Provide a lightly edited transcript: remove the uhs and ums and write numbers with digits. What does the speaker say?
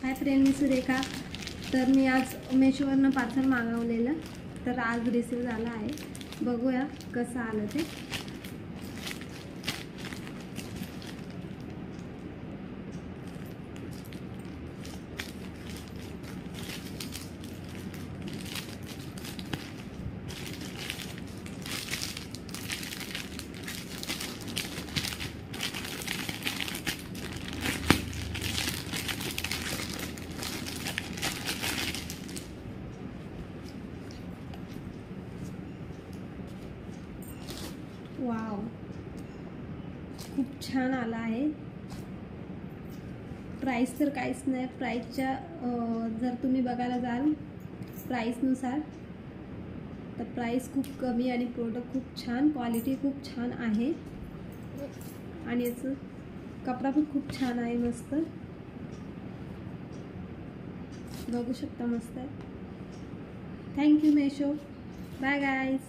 Hi friend, मी सुरेखा. तर मी आज मेशोवरनं parcel मागवलेलं, तर आज रिसीव झालं आहे. बघूया कसं आलं ते. वाव, खूप छान आला आहे. प्राइस तर काहीच नाही. प्राइसच्या जर तुम्ही बघायला जाल प्राइसनुसार तर प्राइस खूप कमी आणि प्रोडक्ट खूप छान, क्वालिटी खूप छान आहे आणि याचं कपडा पण खूप छान आहे. मस्त बघू शकता, मस्त आहे. थँक्यू मेशो. Bye guys.